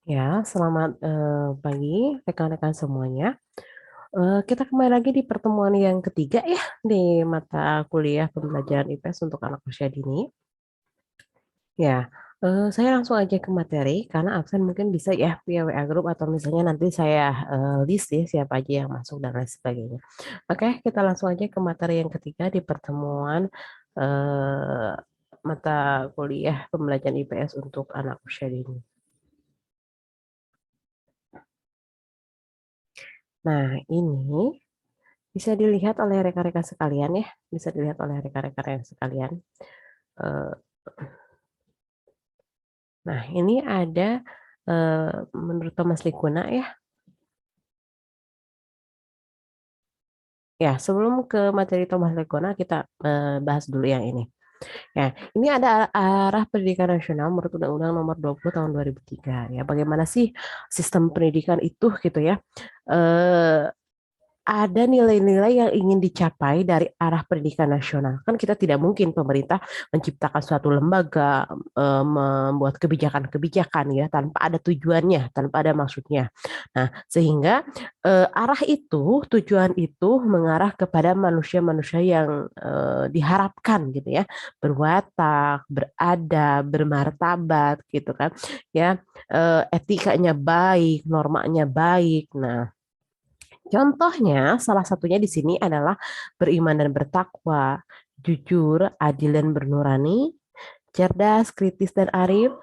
Ya, selamat pagi rekan-rekan semuanya. Kita kembali lagi di pertemuan yang ketiga ya di mata kuliah pembelajaran IPS untuk anak usia dini. Ya, saya langsung aja ke materi karena absen mungkin bisa ya via WA group atau misalnya nanti saya list ya siapa aja yang masuk dan lain sebagainya. Oke, kita langsung aja ke materi yang ketiga di pertemuan eh, mata kuliah pembelajaran IPS untuk anak usia dini. Nah, ini bisa dilihat oleh rekan-rekan sekalian ya, bisa dilihat oleh rekan-rekan yang sekalian. Eh, Nah, ini ada menurut Thomas Likuna ya. Ya, sebelum ke materi Thomas Likuna kita bahas dulu yang ini. Ya, ini ada arah pendidikan nasional menurut Undang-Undang Nomor 20 Tahun 2003 ya. Bagaimana sih sistem pendidikan itu gitu ya? Eh, ada nilai-nilai yang ingin dicapai dari arah pendidikan nasional. Kan kita tidak mungkin pemerintah menciptakan suatu lembaga, membuat kebijakan-kebijakan ya tanpa ada tujuannya, tanpa ada maksudnya. Nah, sehingga arah itu, tujuan itu mengarah kepada manusia-manusia yang diharapkan gitu ya, berwatak, beradab, bermartabat gitu kan. Ya, etikanya baik, normanya baik. Nah, contohnya, salah satunya di sini adalah beriman dan bertakwa, jujur, adil dan bernurani, cerdas, kritis dan arif,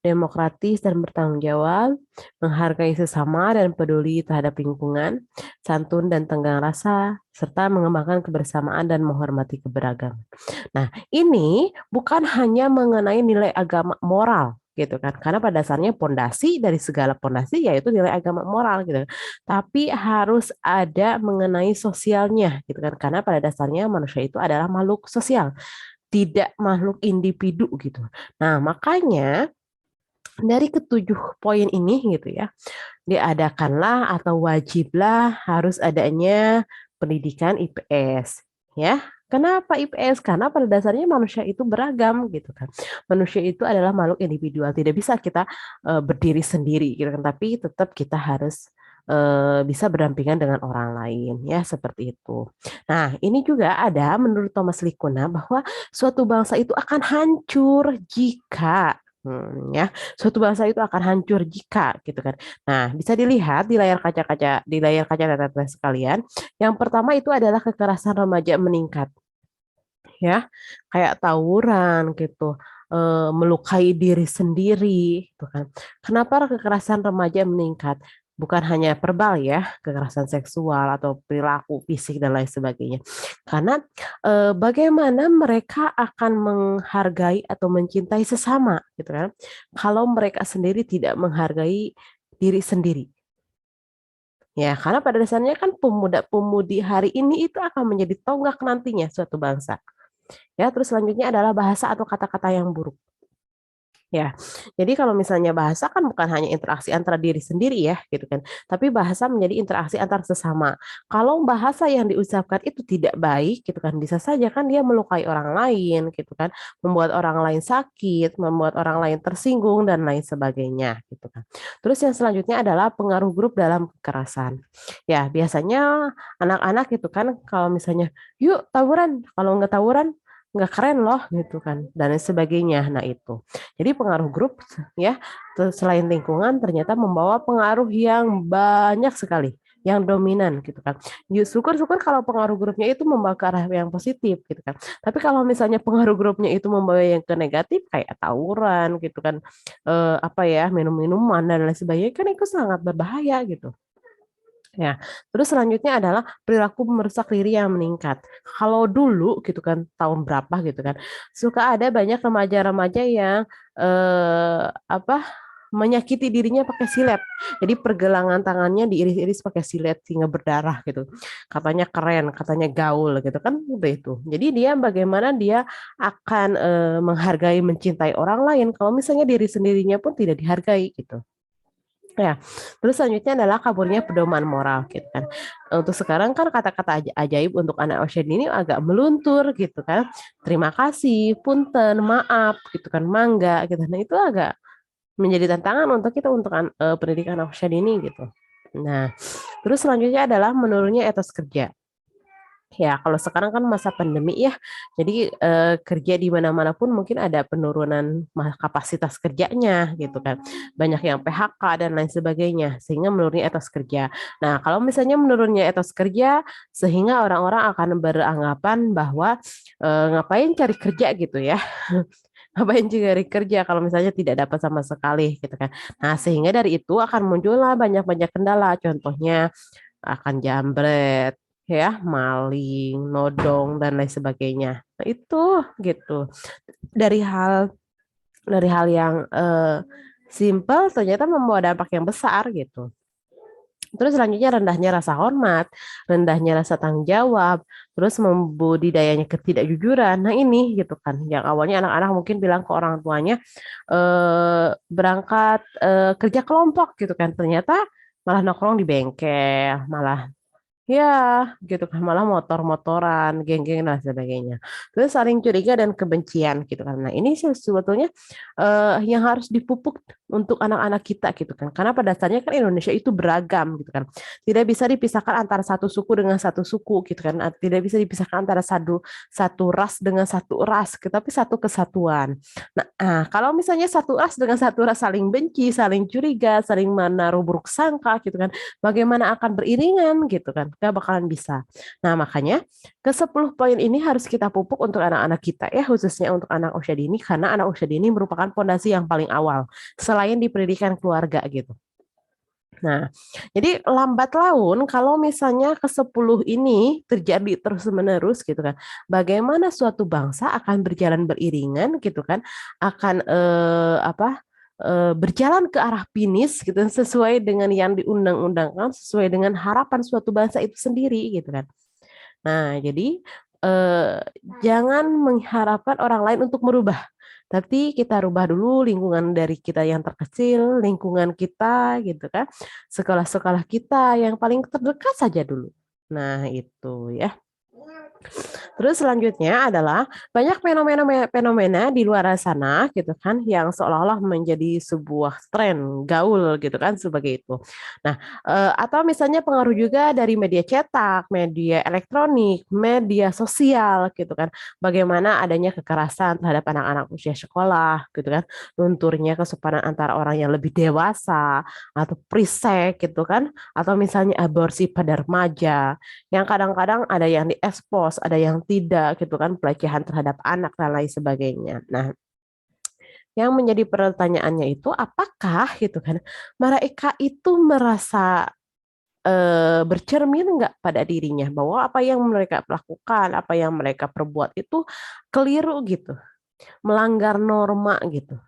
demokratis dan bertanggung jawab, menghargai sesama dan peduli terhadap lingkungan, santun dan tenggang rasa, serta mengembangkan kebersamaan dan menghormati keberagaman. Nah, ini bukan hanya mengenai nilai agama moral gitu kan. Karena pada dasarnya pondasi dari segala pondasi yaitu nilai agama moral gitu. Tapi harus ada mengenai sosialnya gitu kan. Karena pada dasarnya manusia itu adalah makhluk sosial, tidak makhluk individu gitu. Nah, makanya dari ketujuh poin ini gitu ya, diadakanlah atau wajiblah harus adanya pendidikan IPS ya. Kenapa IPS? Karena pada dasarnya manusia itu beragam gitu kan. Manusia itu adalah makhluk individual, tidak bisa kita berdiri sendiri gitu kan, tapi tetap kita harus bisa berdampingan dengan orang lain ya seperti itu. Nah, ini juga ada menurut Thomas Likuna bahwa suatu bangsa itu akan hancur jika ya, suatu bangsa itu akan hancur jika gitu kan. Nah, bisa dilihat di layar kaca tetes sekalian. Yang pertama itu adalah kekerasan remaja meningkat, ya, kayak tawuran gitu, melukai diri sendiri, gitu kan. Kenapa kekerasan remaja meningkat? Bukan hanya verbal ya, kekerasan seksual atau perilaku fisik dan lain sebagainya. Karena bagaimana mereka akan menghargai atau mencintai sesama, gitu kan? Kalau mereka sendiri tidak menghargai diri sendiri. Ya, karena pada dasarnya kan pemuda-pemudi hari ini itu akan menjadi tonggak nantinya suatu bangsa. Ya, terus selanjutnya adalah bahasa atau kata-kata yang buruk. Ya, jadi kalau misalnya bahasa kan bukan hanya interaksi antara diri sendiri ya, gitu kan. Tapi bahasa menjadi interaksi antar sesama. Kalau bahasa yang diucapkan itu tidak baik, gitu kan, bisa saja kan dia melukai orang lain, gitu kan, membuat orang lain sakit, membuat orang lain tersinggung dan lain sebagainya, gitu kan. Terus yang selanjutnya adalah pengaruh grup dalam kekerasan. Ya, biasanya anak-anak itu kan kalau misalnya, yuk tawuran, kalau nggak tawuran nggak keren loh gitu kan dan lain sebagainya. Nah itu. Jadi pengaruh grup ya selain lingkungan ternyata membawa pengaruh yang banyak sekali, yang dominan gitu kan. Syukur-syukur kalau pengaruh grupnya itu membawa ke arah yang positif gitu kan. Tapi kalau misalnya pengaruh grupnya itu membawa yang ke negatif kayak tawuran gitu kan, apa ya minum-minuman dan lain sebagainya kan itu sangat berbahaya gitu. Ya, terus selanjutnya adalah perilaku merusak diri yang meningkat. Kalau dulu gitu kan tahun berapa gitu kan, suka ada banyak remaja-remaja yang apa menyakiti dirinya pakai silet. Jadi pergelangan tangannya diiris-iris pakai silet sehingga berdarah gitu. Katanya keren, katanya gaul gitu kan udah itu. Jadi dia bagaimana dia akan menghargai, mencintai orang lain kalau misalnya diri sendirinya pun tidak dihargai gitu. Ya, terus selanjutnya adalah kaburnya pedoman moral gitu kan. Untuk sekarang kan kata-kata ajaib untuk anak usia dini agak meluntur gitu kan. Terima kasih, punten, maaf gitu kan, mangga gitu. Nah itu agak menjadi tantangan untuk kita untuk pendidikan anak usia dini gitu. Nah, terus selanjutnya adalah menurunnya etos kerja. Ya, kalau sekarang kan masa pandemi ya, jadi kerja di mana-mana pun mungkin ada penurunan kapasitas kerjanya gitu kan. Banyak yang PHK dan lain sebagainya, sehingga menurunnya etos kerja. Nah, kalau misalnya menurunnya etos kerja, sehingga orang-orang akan beranggapan bahwa ngapain cari kerja gitu ya. Ngapain juga cari kerja kalau misalnya tidak dapat sama sekali gitu kan. Nah, sehingga dari itu akan muncullah banyak-banyak kendala. Contohnya akan jambret, ya, maling, nodong dan lain sebagainya. Nah, itu gitu. Dari hal dari hal yang simple ternyata membawa dampak yang besar gitu. Terus selanjutnya rendahnya rasa hormat, rendahnya rasa tanggung jawab, terus membudidayanya ketidakjujuran. Nah ini gitu kan, yang awalnya anak-anak mungkin bilang ke orang tuanya berangkat kerja kelompok gitu kan, ternyata malah nongkrong di bengkel, malah ya, gitu kan malah motor-motoran, geng-geng dan sebagainya. Terus saling curiga dan kebencian gitu kan. Nah, ini sih sebetulnya yang harus dipupuk untuk anak-anak kita gitu kan. Karena pada dasarnya kan Indonesia itu beragam gitu kan. Tidak bisa dipisahkan antara satu suku dengan satu suku gitu kan. Tidak bisa dipisahkan antara satu satu ras dengan satu ras, tapi satu kesatuan. Nah, kalau misalnya satu ras dengan satu ras saling benci, saling curiga, saling menaruh buruk sangka gitu kan, bagaimana akan beriringan gitu kan, gak bakalan bisa. Nah makanya ke 10 poin ini harus kita pupuk untuk anak-anak kita ya, khususnya untuk anak usia dini, karena anak usia dini merupakan fondasi yang paling awal selain di pendidikan keluarga gitu. Nah, jadi lambat laun kalau misalnya ke 10 ini terjadi terus-menerus gitu kan, bagaimana suatu bangsa akan berjalan beriringan gitu kan, akan berjalan ke arah finish gitu sesuai dengan yang diundang-undangkan, sesuai dengan harapan suatu bangsa itu sendiri gitu kan. Nah, jadi eh, jangan mengharapkan orang lain untuk merubah, tapi kita rubah dulu lingkungan dari kita yang terkecil, lingkungan kita gitu kan, sekolah-sekolah kita yang paling terdekat saja dulu. Nah, itu ya. Terus selanjutnya adalah banyak fenomena di luar sana gitu kan yang seolah-olah menjadi sebuah tren gaul gitu kan sebagai itu. Nah, atau misalnya pengaruh juga dari media cetak, media elektronik, media sosial gitu kan. Bagaimana adanya kekerasan terhadap anak-anak usia sekolah gitu kan. Lunturnya kesopanan antara orang yang lebih dewasa atau prisek gitu kan, atau misalnya aborsi pada remaja yang kadang-kadang ada yang diekspos, ada yang tidak gitu kan, pelecehan terhadap anak dan lain sebagainya. Nah, yang menjadi pertanyaannya itu apakah gitu kan mereka itu merasa bercermin nggak pada dirinya bahwa apa yang mereka lakukan, apa yang mereka perbuat itu keliru gitu, melanggar norma gitu.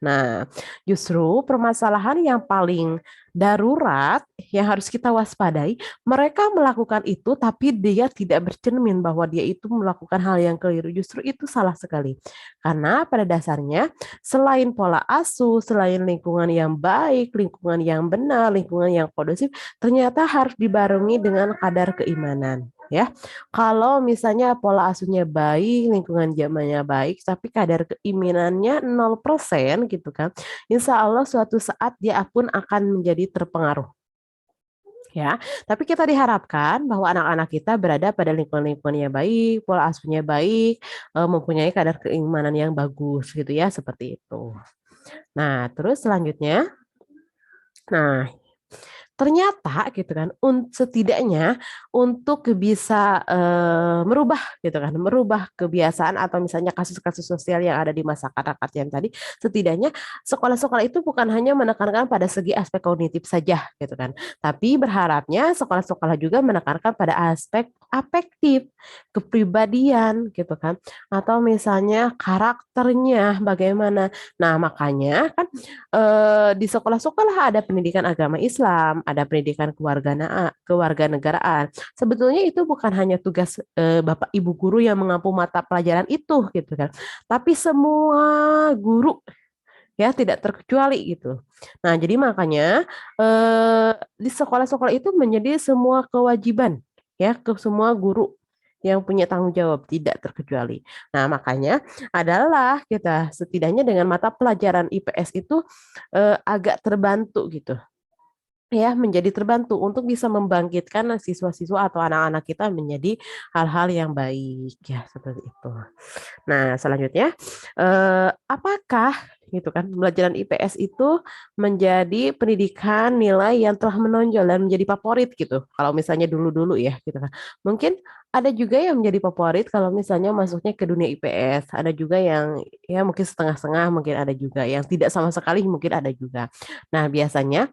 Nah, justru permasalahan yang paling darurat yang harus kita waspadai, mereka melakukan itu tapi dia tidak bercermin bahwa dia itu melakukan hal yang keliru. Justru itu salah sekali. Karena pada dasarnya selain pola asuh, selain lingkungan yang baik, lingkungan yang benar, lingkungan yang kondusif, ternyata harus dibarengi dengan kadar keimanan. Ya, kalau misalnya pola asuhnya baik, lingkungan zamannya baik, tapi kadar keimanannya 0% gitu kan, insya Allah suatu saat dia pun akan menjadi terpengaruh. Ya, tapi kita diharapkan bahwa anak-anak kita berada pada lingkungan-lingkungan yang baik, pola asuhnya baik, mempunyai kadar keimanan yang bagus gitu ya, seperti itu. Nah, terus selanjutnya, nah ternyata gitu kan setidaknya untuk bisa merubah gitu kan, merubah kebiasaan atau misalnya kasus-kasus sosial yang ada di masyarakat yang tadi, setidaknya sekolah-sekolah itu bukan hanya menekankan pada segi aspek kognitif saja gitu kan, tapi berharapnya sekolah-sekolah juga menekankan pada aspek afektif, kepribadian gitu kan, atau misalnya karakternya bagaimana. Nah makanya kan di sekolah-sekolah ada pendidikan agama Islam, ada pendidikan kewarganegaraan. Sebetulnya itu bukan hanya tugas Bapak Ibu guru yang mengampu mata pelajaran itu gitu kan. Tapi semua guru ya tidak terkecuali gitu. Nah, jadi makanya di sekolah-sekolah itu menjadi semua kewajiban ya ke semua guru yang punya tanggung jawab, tidak terkecuali. Nah, makanya adalah kita setidaknya dengan mata pelajaran IPS itu agak terbantu gitu ya, menjadi terbantu untuk bisa membangkitkan siswa-siswa atau anak-anak kita menjadi hal-hal yang baik ya, seperti itu. Nah, selanjutnya, apakah gitu kan pelajaran IPS itu menjadi pendidikan nilai yang telah menonjol dan menjadi favorit gitu. Kalau misalnya dulu-dulu ya gitu kan. Mungkin ada juga yang menjadi favorit kalau misalnya masuknya ke dunia IPS. Ada juga yang ya mungkin setengah-setengah, mungkin ada juga yang tidak sama sekali, mungkin ada juga. Nah, biasanya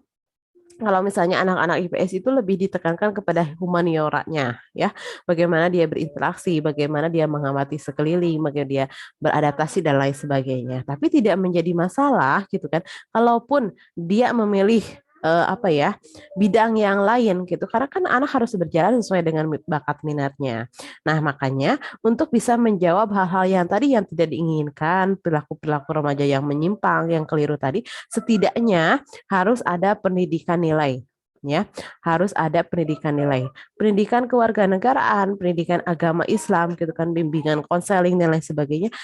kalau misalnya anak-anak IPS itu lebih ditekankan kepada humanioranya, ya, bagaimana dia berinteraksi, bagaimana dia mengamati sekeliling, bagaimana dia beradaptasi dan lain sebagainya. Tapi tidak menjadi masalah, gitu kan, kalaupun dia memilih apa ya bidang yang lain gitu karena kan anak harus berjalan sesuai dengan bakat minatnya. Nah, makanya untuk bisa menjawab hal-hal yang tadi yang tidak diinginkan, perilaku-perilaku remaja yang menyimpang, yang keliru tadi, setidaknya harus ada pendidikan nilai ya, harus ada pendidikan nilai, pendidikan kewarganegaraan, pendidikan agama Islam gitu kan, bimbingan konseling dan lain sebagainya.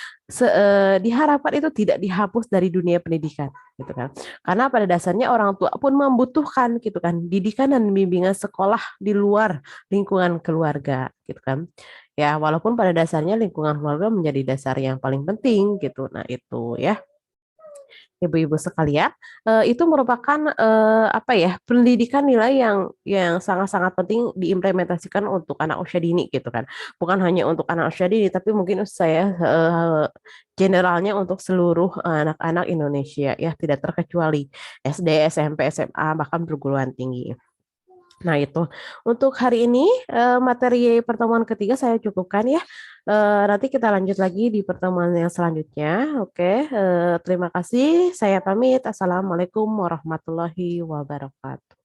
Diharapkan itu tidak dihapus dari dunia pendidikan gitu kan, karena pada dasarnya orang tua pun membutuhkan gitu kan didikan dan bimbingan sekolah di luar lingkungan keluarga gitu kan ya, walaupun pada dasarnya lingkungan keluarga menjadi dasar yang paling penting gitu. Nah itu ya, ibu-ibu sekalian, itu merupakan apa ya pendidikan nilai yang sangat-sangat penting diimplementasikan untuk anak usia dini gitu kan. Bukan hanya untuk anak usia dini, tapi mungkin saya generalnya untuk seluruh anak-anak Indonesia ya, tidak terkecuali SD, SMP, SMA, bahkan perguruan tinggi. Nah, itu untuk hari ini materi pertemuan ketiga saya cukupkan ya. Nanti kita lanjut lagi di pertemuan yang selanjutnya. Oke, terima kasih. Saya pamit. Assalamualaikum warahmatullahi wabarakatuh.